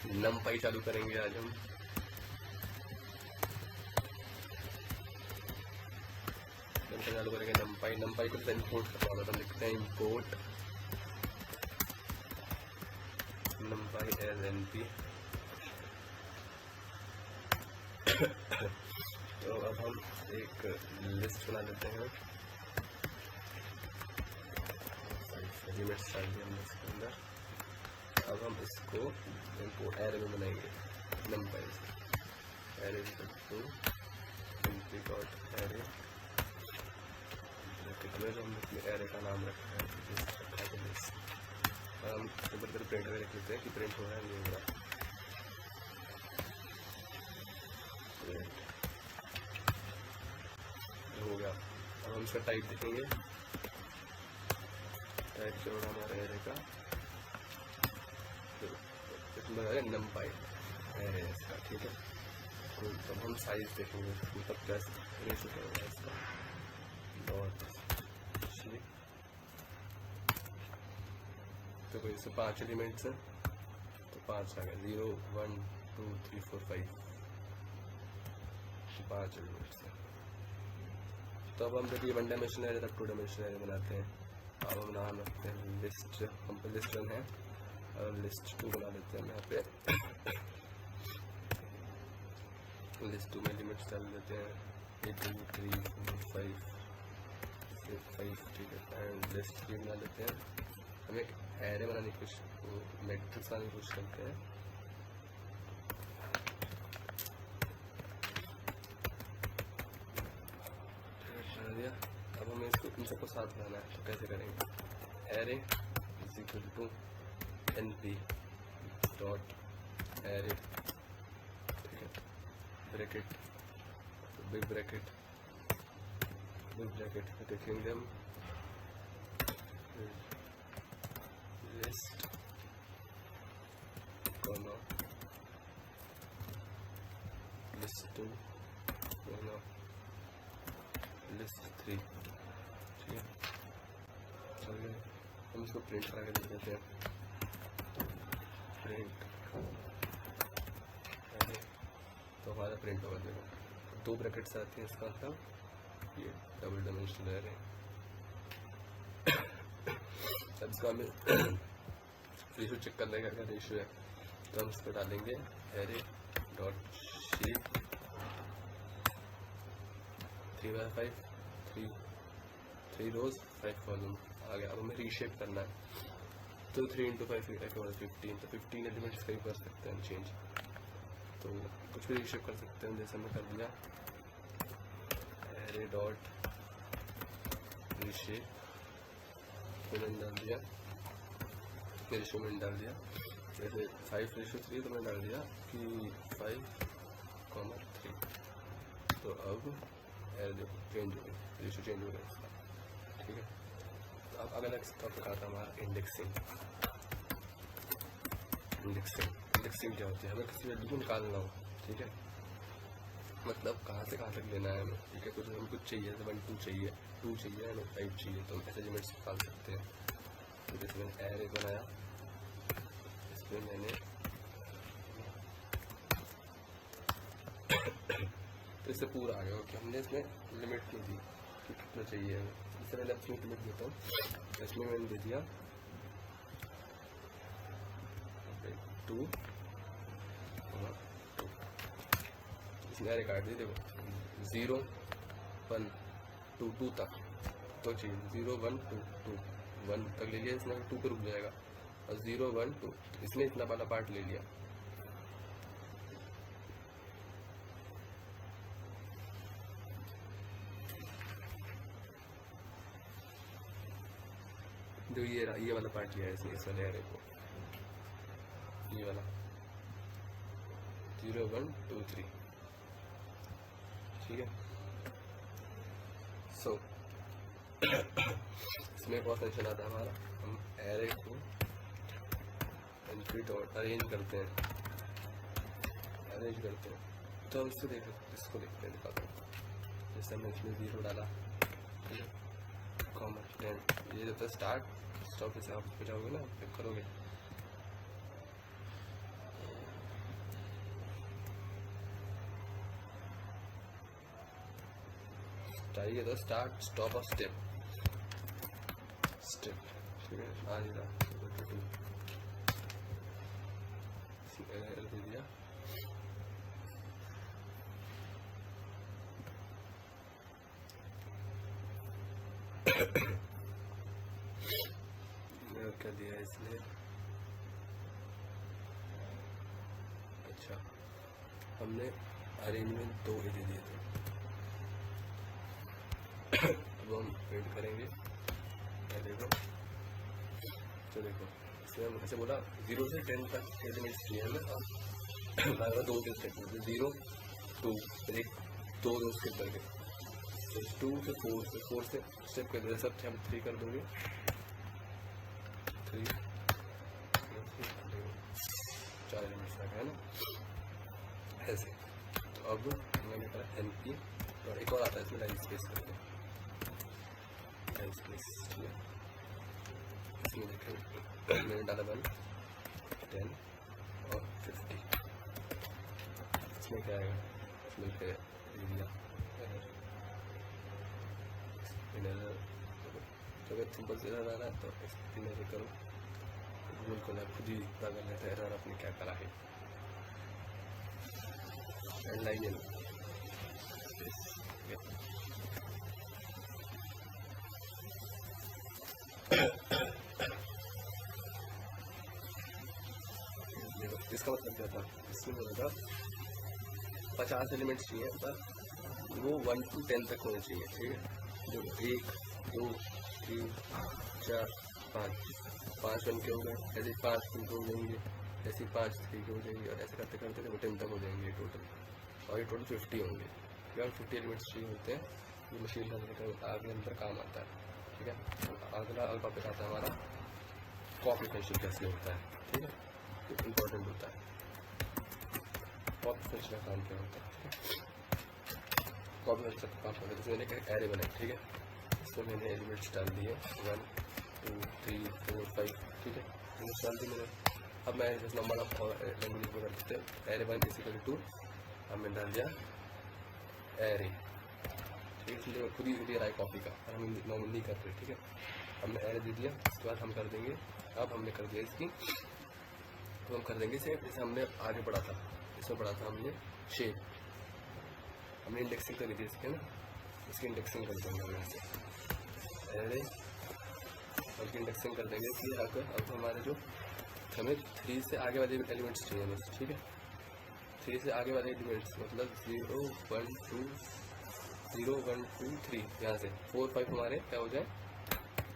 नमपाई चालू करेंगे आज हम। चालू करेंगे नमपाई। नमपाई को इंपोर्ट करना होगा, तो लिखते हैं इंपोर्ट नमपाई एज एनपी। तो अब हम एक लिस्ट बना लेते हैं, एलिमेंट्स डाल दिए हमने इसके अंदर। अब हम इसको इंपोर्ट एरे में बनाएंगे नमपाई से। Array two NP dot array, जो हमने अपने एरे का नाम रखा है लिस्ट। हम ऊपर प्रिंट में रख लेते हैं कि प्रिंट हो रहा है नहीं हो रहा। हो गया। अब हम इसका टाइप देखेंगे, टाइप जो होगा हमारे एरे का, इसमें नमपाई एरे इसका, ठीक है। तो तब हम साइज देखेंगे, मतलब क्या रेशो क्या होगा इसका, डॉट तो कोई इससे 5 एलिमेंट्स हैं, तो 5 आ गए, 0 1 2 3 4 5, 5 एलिमेंट्स हैं। तो अब हम जब ये 1 डायमेंशनल एरे तब 2 डायमेंशनल एरे बनाते हैं। अब हम नाम रखते हैं लिस्ट, हम पे लिस्ट 1 है और लिस्ट 2 बना लेते हैं। यहाँ पे लिस्ट 2 में एलिमेंट्स डाल देते हैं 1 2 3 4 5 6 ठीक है। एंड लिस्ट 3 बना लेते हैं। हम एक एरे बनाने की कोशिश, मैट्रिक्स बनाने की कोशिश करते हैं। अब हमें इसको इन सबको साथ लाना है, तो कैसे करेंगे? Array is equal to NP dot array, ठीक है, ब्रैकेट बिग ब्रैकेट देखेंगे हम list comma list 2 comma list 3, ठीक है। चलिए हम इसको प्रिंट करा के देख लेते हैं। प्रिंट तो हमारा प्रिंट होगा, देखो 2 ब्रैकेट्स आती हैं, इसका मतलब ये डबल डायमेंशनल एरे। अब इसको हमें रेशो चेक करने का रेशो है, तो हम इसको डालेंगे एरे डॉट शेप 3/5 3 रोज 5 कॉलम आ गया। अब हमें रीशेप करना है, तो 3 × 5 15, तो 15 एलिमेंट्स का ही कर सकते हैं चेंज, तो कुछ भी रीशेप कर सकते हैं। जैसे हमने कर दिया एरे डॉट रीशेप, मैंने डाल दिया रेशो में डाल दिया, जैसे 5:3 तो मैंने डाल दिया कि 5:3। तो अब एरे देखो चेंज हो गई, रेशो चेंज हो गया इसका, ठीक है। तो अब अगला टॉपिक आता है हमारा इंडेक्सिंग। इंडेक्सिंग क्या होती है? हमें किसी वैल्यू को निकालना हो, ठीक है, मतलब कहाँ से कहाँ तक लेना है हमें, ठीक है। कुछ हमें कुछ चाहिए, 1 2 चाहिए, 2 चाहिए, हमें 5 चाहिए, तो हम ऐसे एलिमेंट्स निकाल सकते हैं। तो जैसे मैंने एरे बनाया, इसमें मैंने तो इससे पूरा आ गया कि हमने इसमें लिमिट नहीं दी कि कितना चाहिए हमें। इससे पहले अपनी लिमिट देता हूँ, इसमें मैंने दे दिया 2 इसमें एरे काट दी, देखो 0 1 2 2 तक तो चाहिए, 0 1 2 2 1 तक ले लिया इसने, 2 पे रुक जाएगा, और 0 1 2 इसने इतना वाला पार्ट ले लिया। जो ये वाला पार्ट लिया है इसने, इस वाले एरे को, ये वाला 0 1 2 3, ठीक है। सो इसमें बहुत फंक्शन आता है हमारा, हम एरे को एंट्री डॉट अरेंज करते हैं, तो हम इसको इसको देखते हैं, दिखाते हैं। जैसे हमने इसमें 0 डाला, ठीक है, कॉमा 10, ये जब तक स्टार्ट स्टॉप जैसे आप पे जाओगे ना, क्लिक करोगे चाहिए तो स्टार्ट स्टॉप और स्टेप स्टेप, ठीक है। आ नहीं रहा दे दिया, क्या दिया इसने। अच्छा, हमने अरेंजमेंट 2 दे दिए थे। अब हम प्रिंट करेंगे, देखो तो देखो इसमें हम ऐसे बोला 0 से 10 तक एलिमेंट्स चाहिए हमें। और 2 के स्टेप में 0 2 फिर 1 2 2 स्किप करके, तो 2 से 4 से स्टेप कर देते सब हम 3 कर दोगे, 3 4 एलिमेंट्स रखा है ना ऐसे। तो अब मैंने करा NP और एक और आता है इसमें लाइन स्पेस करके, लाइन स्पेस, ठीक है। इसमें देखें मैंने डाला 1 10 और 50। इसमें क्या आएगा, इसमें क्या एरिया इनर, तो अगर सिंपल से एरर आ रहा है तो इनर करो, गूगल को खुद ही पता कर लेता है एरर आपने क्या करा है। एंड लाइन इसका मतलब क्या था, इसमें होगा 50 एलिमेंट्स चाहिए पर वो 1 to 10 तक होने चाहिए, ठीक है। जो 1 2 3 4 5 1 के हो गए, ऐसे 5 2 के हो जाएंगे, ऐसे 5 3 के हो जाएंगे, और ऐसे करते करते वो 10 तक हो जाएंगे टोटल, और ये टोटल 50 होंगे। यार 50 एलिमेंट्स चाहिए होते हैं, ये मशीन लर्निंग का आगे अंदर काम आता है, ठीक है। अगला टॉपिक आता है हमारा कॉपी फंक्शन कैसे होता है, ठीक है। इम्पोर्टेंट होता है कॉपी फंक्शन का काम क्या होता है, ठीक है। कॉपी फंक्शन का काम होता है, जैसे मैंने एक एरे बनाई, ठीक है। इसमें मैंने एलिमेंट्स डाल दिए 1 2 3 4 5, ठीक है, एलिमेंट्स डाल दिए मैंने। अब मैं जैसे नंबर ऑफ लैंग्वेज को कर देते हैं एरे 1 इक्वल टू, अब मैंने डाल दिया एरे, ठीक है। इसलिए खुद ही दे रहा है कॉपी का, और हम नॉर्मल नहीं कर रहे, ठीक है। हमने एरे दे दिया, उसके बाद हम कर देंगे, अब हमने कर दिया इसकी, तो हम कर देंगे सेव। जैसे हमने आगे बढ़ा था, इसमें पढ़ा था हमने शेप, हमने इंडेक्सिंग करी थी इसके ना, इसकी इंडेक्सिंग कर देंगे हम ऐसे एरे, और इसकी इंडेक्सिंग कर देंगे कि अगर अब हमारे जो हमें 3 से आगे वाले एलिमेंट्स चाहिए बस, ठीक है। 3 से आगे वाले एलिमेंट्स मतलब 0 1 2 3, यहाँ से 4 5 हमारे क्या हो जाए,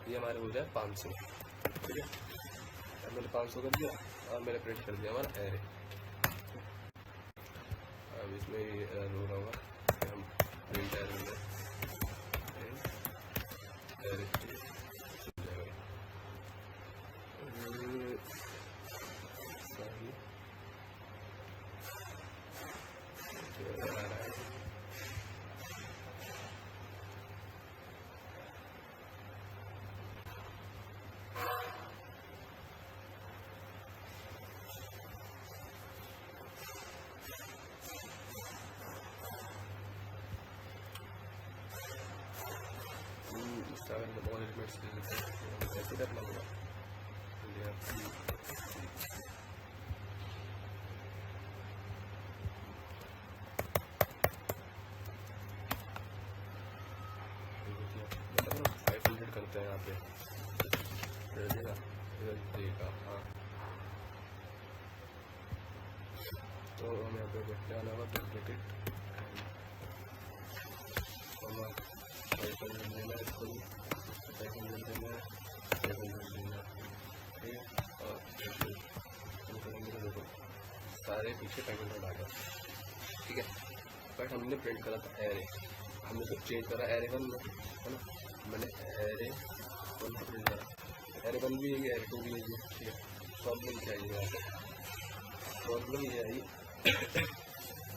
ये हमारे हो जाए 500, ठीक है। अब मैंने 500 कर दिया और मैंने प्रिंट कर दिया हमारा एरे। अब इसमें ये एरर हो रहा होगा, हम प्रिंट एरे बहुत एलिमेंट्स ऐसे करना होगा, मतलब 500 करते हैं यहाँ पे, देगा देगा, हाँ। तो हम यहाँ पे क्या होगा, डुप्लीकेट 500 देना है, इसको 500 देना है, 500 देना है, ठीक है। और करेंगे तो देखो सारे पीछे 500 आ गया, ठीक है। बट हमने प्रिंट करा था एरे, हमने तो चेंज करा एरे 1 में, है ना। मैंने एरे 1 को प्रिंट करा, एरे 1 भी है, एरे 2 भी है, ठीक है। प्रॉब्लम क्या है यहाँ पे, प्रॉब्लम ये आई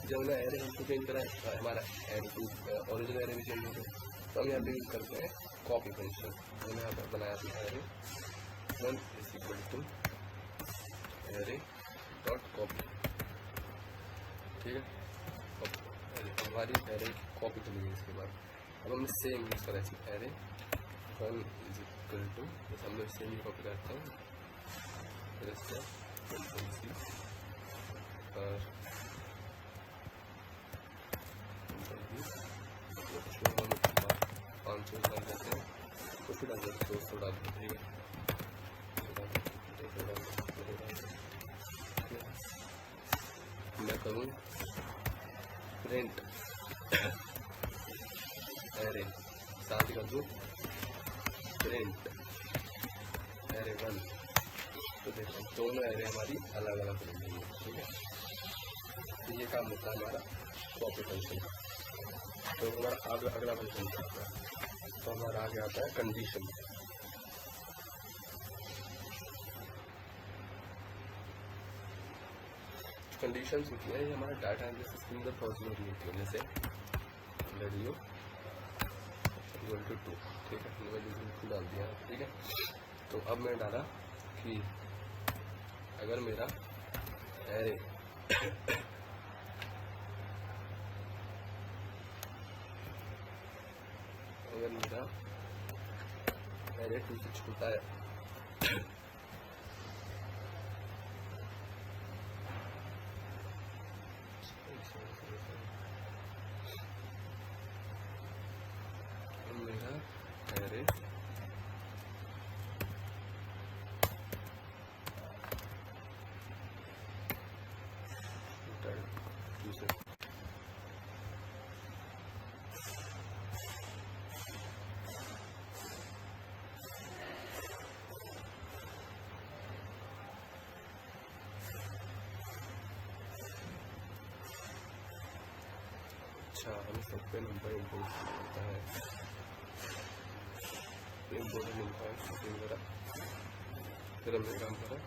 जब हमने एरे 1 को चेंज करा हमारा एरे 2 ओरिजिनल एरे भी चेंज हो गया। तो हम यहाँ पे यूज करते हैं कॉपी फंक्शन। मैंने यहाँ पर बनाया था array 1 is equal to array dot copy, ठीक है। हमारी एरे की कॉपी चलेगी इसके बाद, अब हमने सेम यूज़ करा है एरे 1 इज इक्वल टू, जैसे हम लोग सेम ही कॉपी करते हैं और 500 डाल देते हैं, कुछ भी डाल देते हैं, 200 डाल देते हैं, ठीक है। मैं करूँ प्रिंट एरे, साथ ही कर दूँ प्रिंट एरे 1, तो देखो दोनों एरे हमारी अलग अलग प्रिंट होंगी, ठीक है। तो ये काम होता है हमारा कॉपी फंक्शन का। तो हमारा अगला फंक्शन क्या होता है, तो हमारा आगे आता है कंडीशन। कंडीशंस होती है, ये हमारा डाटा एनालिसिस के अंदर पॉसिबल होती है, जैसे वैल्यू इक्वल टू 2, ठीक है, वैल्यू 2 डाल दिया, ठीक है। तो अब मैं डाला कि अगर मेरा एरे अगर मेरा एरे 2 से छोटा है मेरा एरे अच्छा, हम सब पे नंबर इम्पोर्ट करता है, इम्पोर्टेंट इम्पोर्ट वगैरह। फिर हमने काम करा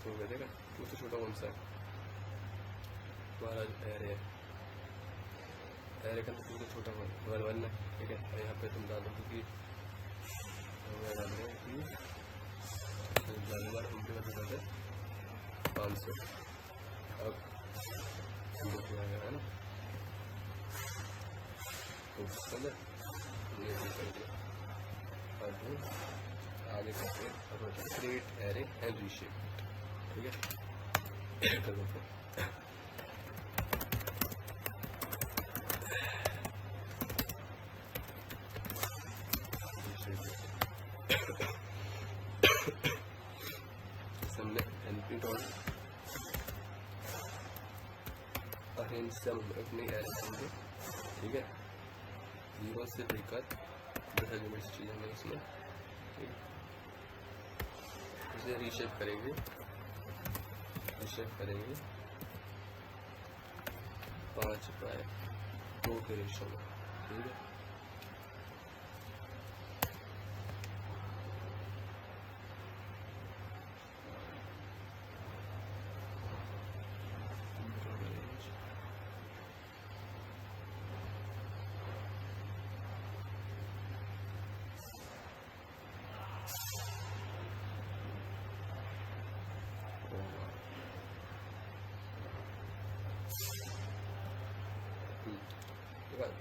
तो करेगा 2 से छोटा कौन सा है हमारा एरे है, एरे का 2 से छोटा कौन 1 है, ठीक है। यहाँ पे तुम डाल दो कि हमें डाल दें कि जानवर उनके बदल है 500। अब किया गया है ना, तो समझ ये भी कर दिया। अब आगे करते हैं क्रिएट एरे एंड रीशेप, ठीक है। कर दो हमने np डॉट अरेंज से हम अपने एरे करेंगे, ठीक है। 0 से लेकर 10 एलिमेंट्स चीज़ हमें इसमें, ठीक है। इसे रीशेप करेंगे 5:2 के रेशो में, ठीक है।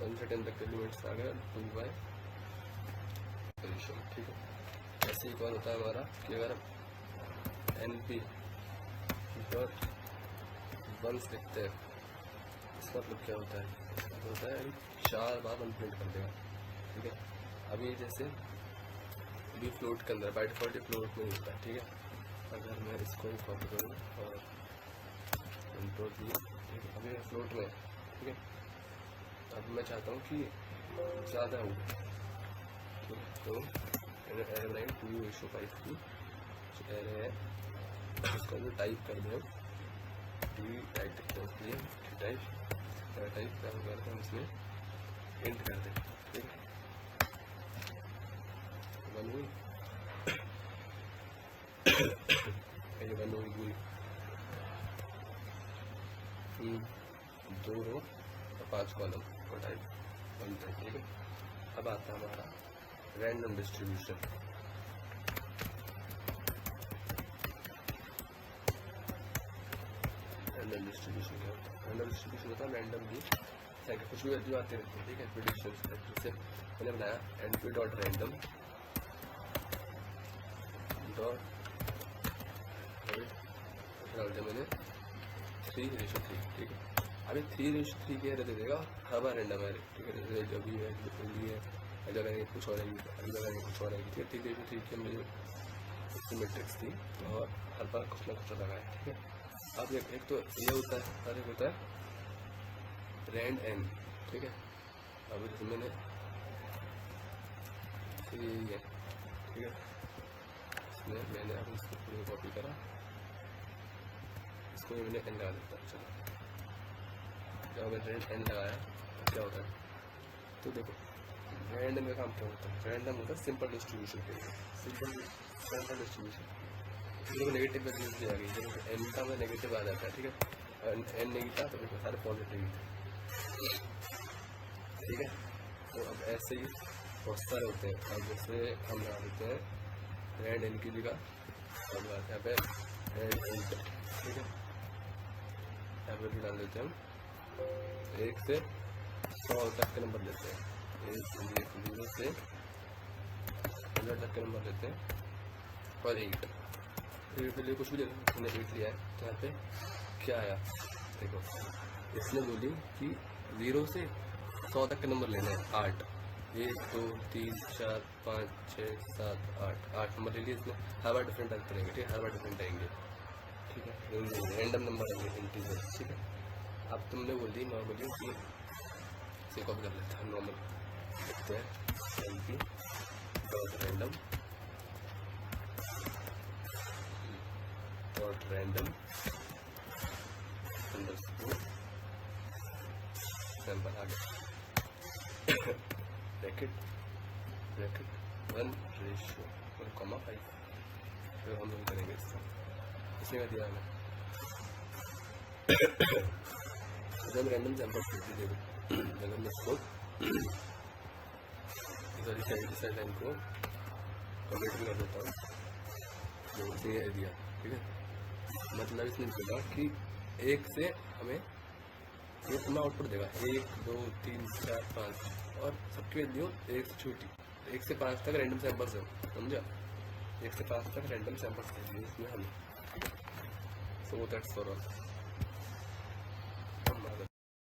अनसर्टेन तक एलिमेंट्स आ गया 2/, ठीक है। ऐसे एक बार होता है हमारा कि अगर np डॉट 1 लिखते हैं, इसका मतलब क्या होता है, इसका होता है 4 बार 1 प्रिंट कर देगा, ठीक है। अभी जैसे अभी फ्लोट के अंदर बाय डिफॉल्ट फ्लोट में होता है, ठीक है। अगर मैं इसको कॉपी करूँ और कंट्रोल दिए, ठीक है, अभी फ्लोट में, ठीक है। अब मैं चाहता हूँ कि ज़्यादा हो, तो एरे बनाएंगे 2:5 एरे है, उसका जो टाइप कर दें हम टाइप इसलिए टाइप क्या हो गया हम इसमें इंट कर दें, ठीक है। 1 हुई ये 1 हुई 2 रो और 5 कॉलम और टाइप 1, ठीक है। अब आता है हमारा रैंडम डिस्ट्रीब्यूशन। रैंडम डिस्ट्रीब्यूशन क्या होता है, रैंडम डिस्ट्रीब्यूशन होता है रैंडमली आएगा, कुछ भी वैल्यू आती रहती है, ठीक है। प्रिडिक्शन जैसे मैंने बनाया np डॉट रैंडम डॉट डाल दिया मैंने 3:3, ठीक है। अभी 3:3 क्या दे देगा, हर बार रैंडम है, ठीक है। जब भी है अगर कुछ और आएगी, अगर कुछ और आएगी, ठीक है। 3:3 की हमने जो मैट्रिक्स थी और हर बार कुछ ना कुछ लगा है, ठीक है। अब एक तो ये होता है और एक होता है रैंड n, ठीक है। अब जैसे मैंने यही है, ठीक है। इसमें मैंने अब इसको पूरी कॉपी करा, इसको मैंने n लगा देता। चलो जब मैंने रैंड n लगाया क्या होता है, तो देखो रैंडम का काम क्या होता है, रैंडम होता है सिंपल डिस्ट्रीब्यूशन के लिए, सिंपल डिस्ट्रीब्यूशन। देखो नेगेटिव वैल्यूज भी आ गई, जब n का में नेगेटिव आ जाता है, ठीक है। n नहीं था तो देखो सारे पॉजिटिव ही थे, ठीक है। तो अब ऐसे ही बहुत सारे होते हैं। अब जैसे हम लगा देते हैं रैंड n की जगह, अब यहाँ पे रैंड n, ठीक है। यहाँ पे भी डाल देते हैं हम 1 से 100 तक के नंबर लेते हैं, 0 से 100 तक के नंबर लेते हैं और 8 के लिए कुछ भी ले लो। मैंने 8 लिया है तो यहाँ पे क्या आया, देखो इसने बोली कि 0 से 100 तक के नंबर लेना है 8, 1 2 3 4 5 6 7 8 नंबर ले लिए इसने। हर बार डिफरेंट आंसर रहेंगे, ठीक है, हर बार डिफरेंट आएंगे, ठीक है। रैंडम नंबर आएंगे इंटीजर, ठीक है। अब तुमने बोली नॉर्मली कि इसे कॉपी कर लेते हैं, नॉर्मल लिखते हैं np dot random underscore sample आ गया, ब्रैकेट 1:1,5, फिर हम लोग करेंगे इसका, इसमें दिया हमें जब रैंडम सैंपल देखो, अगर मैं इसको इस लाइन को कम्प्लीट भी कर देता हूँ, जो इसने दिया, ठीक है। मतलब इसने बोला कि 1 से हमें ये अपना आउटपुट देगा 1 2 3 4 5 और सबकी वैल्यू 1 से छोटी, 1 से 5 तक रैंडम सैंपल्स है, समझा। 1 से 5 तक रैंडम सैंपल्स है इसमें हमें, सो दैट्स फॉर ऑल।